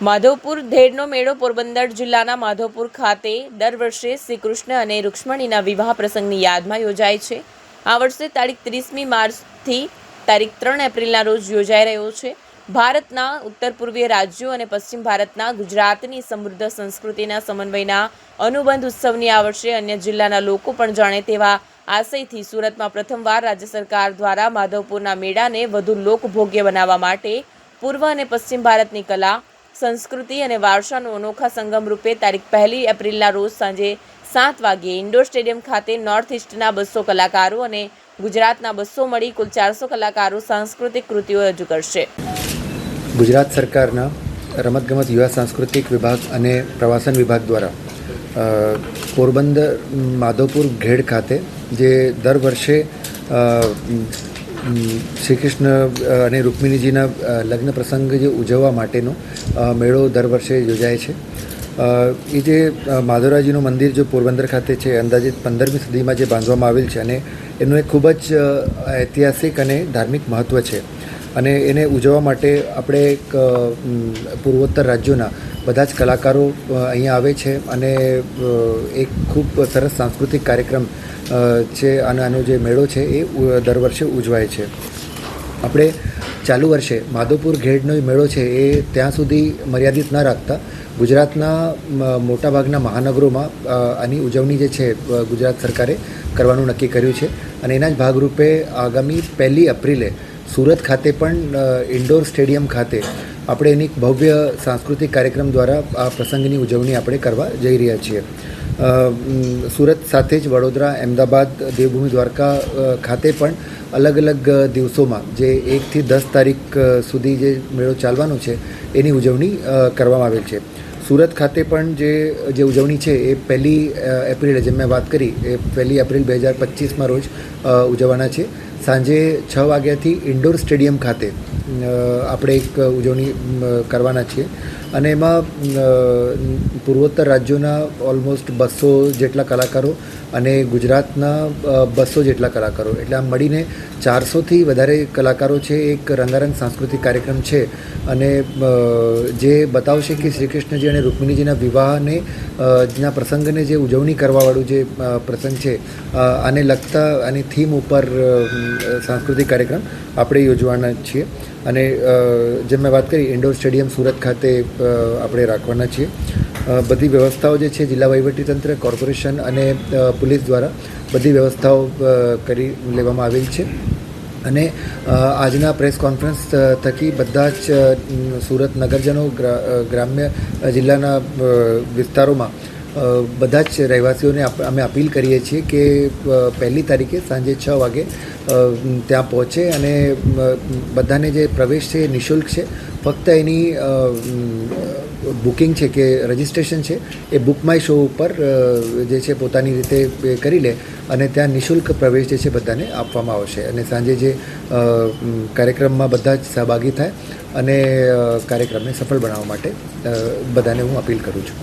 માધવપુર ધેડનો મેળો પોરબંદર જિલ્લાના માધવપુર ખાતે દર વર્ષે શ્રી કૃષ્ણ અને રૂક્ષ્મણીના વિવાહ પ્રસંગની યાદમાં યોજાય છે. આ વર્ષે તારીખ 30મી માર્ચથી તારીખ 3 એપ્રિલના રોજ યોજાઈ રહ્યો છે. ભારતના ઉત્તર પૂર્વીય રાજ્યો અને પશ્ચિમ ભારતના ગુજરાતની સમૃદ્ધ સંસ્કૃતિના સમન્વયના અનુબંધ ઉત્સવની આ વર્ષે અન્ય જિલ્લાના લોકો પણ જાણે તેવા આશયથી સુરતમાં પ્રથમવાર રાજ્ય સરકાર દ્વારા માધવપુરના મેળાને વધુ લોકભોગ્ય બનાવવા માટે પૂર્વ અને પશ્ચિમ ભારતની કલા, સંસ્કૃતિ અને વારસાનો અનોખા સંગમ રૂપે તારીખ 1 એપ્રિલના રોજ સાંજે 7 વાગ્યે ઇન્ડોર સ્ટેડિયમ ખાતે નોર્થ ઇસ્ટના 200 કલાકારો અને ગુજરાતના 200 મળી કુલ 400 કલાકારો સાંસ્કૃતિક કૃતિઓ રજૂ કરશે. ગુજરાત સરકારના રમતગમત યુવા સાંસ્કૃતિક વિભાગ અને પ્રવાસન વિભાગ દ્વારા પોરબંદર માધવપુર ઘેડ ખાતે જે દર વર્ષે શ્રી કૃષ્ણ અને રૂક્મિણીજીના લગ્ન પ્રસંગ જે ઉજવવા માટેનો મેળો દર વર્ષે યોજાય છે. એ જે માધવરાયજીનું મંદિર જો પોરબંદર ખાતે છે, અંદાજિત 15મી સદીમાં જે બાંધવામાં આવેલ છે અને એનું એક ખૂબ જ ઐતિહાસિક અને ધાર્મિક મહત્ત્વ છે. અને એને ઉજવવા માટે આપણે એક પૂર્વોત્તર રાજ્યોના બધા જ કલાકારો અહીંયા આવે છે અને એક ખૂબ સરસ સાંસ્કૃતિક કાર્યક્રમ છે અને આનો જે મેળો છે એ દર વર્ષે ઉજવાય છે. આપણે ચાલુ વર્ષે માધવપુર ઘેડનો મેળો છે એ ત્યાં સુધી મર્યાદિત ન રાખતા ગુજરાતના મોટાભાગના મહાનગરોમાં આની ઉજવણી જે છે ગુજરાત સરકારે કરવાનું નક્કી કર્યું છે અને એના જ ભાગરૂપે આગામી 1 એપ્રિલે સુરત ખાતે પણ ઇન્ડોર સ્ટેડિયમ ખાતે આપણે એની ભવ્ય સાંસ્કૃતિક કાર્યક્રમ દ્વારા આ પ્રસંગની ઉજવણી આપણે કરવા જઈ રહ્યા છીએ. સુરત સાથે જ વડોદરા, અમદાવાદ, દેવભૂમિ દ્વારકા ખાતે પણ અલગ અલગ દિવસોમાં જે 1 થી 10 તારીખ સુધી જે મેળો ચાલવાનો છે એની ઉજવણી કરવામાં આવેલ છે. સુરત ખાતે પણ જે ઉજવણી છે એ 1 એપ્રિલે જેમ મેં વાત કરી એ 1 એપ્રિલ 2025માં રોજ ઉજવવાના છે. સાંજે 6 વાગ્યાથી ઇન્ડોર સ્ટેડિયમ ખાતે આપણે એક ઉજવણી કરવાના છીએ અને એમાં પૂર્વોત્તર રાજ્યોના ઓલમોસ્ટ 200 જેટલા કલાકારો અને ગુજરાતના 200 જેટલા કલાકારો, એટલે આમ મળીને 400થી વધારે કલાકારો છે. એક રંગારંગ સાંસ્કૃતિક કાર્યક્રમ છે અને જે બતાવશે કે શ્રી કૃષ્ણજી અને રૂક્મિણીજીના વિવાહને ના પ્રસંગને જે ઉજવણી કરવાવાળું જે પ્રસંગ છે આને લગતા આની થીમ ઉપર સાંસ્કૃતિક કાર્યક્રમ આપણે યોજવાના છીએ. અને જેમ મેં વાત કરી ઇન્ડોર સ્ટેડિયમ સુરત ખાતે આપણે રાખવાના છીએ. બધી વ્યવસ્થાઓ જે છે જિલ્લા વહીવટીતંત્ર, કોર્પોરેશન અને પોલીસ દ્વારા બધી વ્યવસ્થાઓ કરી લેવામાં આવેલ છે. અને આજના પ્રેસ કોન્ફરન્સ થકી બધા જ સુરત નગરજનો, ગ્રામ્ય જિલ્લાના વિસ્તારોમાં બધા જ રહેવાસીઓને અમે અપીલ કરીએ છીએ કે 1 તારીખે સાંજે 6 વાગે ત્યાં પહોંચે અને બધાને જે પ્રવેશ છે એ નિઃશુલ્ક છે. ફક્ત એની બુકિંગ છે કે રજિસ્ટ્રેશન છે એ બુક માય શો ઉપર જે છે પોતાની રીતે કરી લે અને ત્યાં નિઃશુલ્ક પ્રવેશ જે છે બધાને આપવામાં આવશે. અને સાંજે જે કાર્યક્રમમાં બધા જ સહભાગી થાય અને કાર્યક્રમને સફળ બનાવવા માટે બધાને હું અપીલ કરું છું.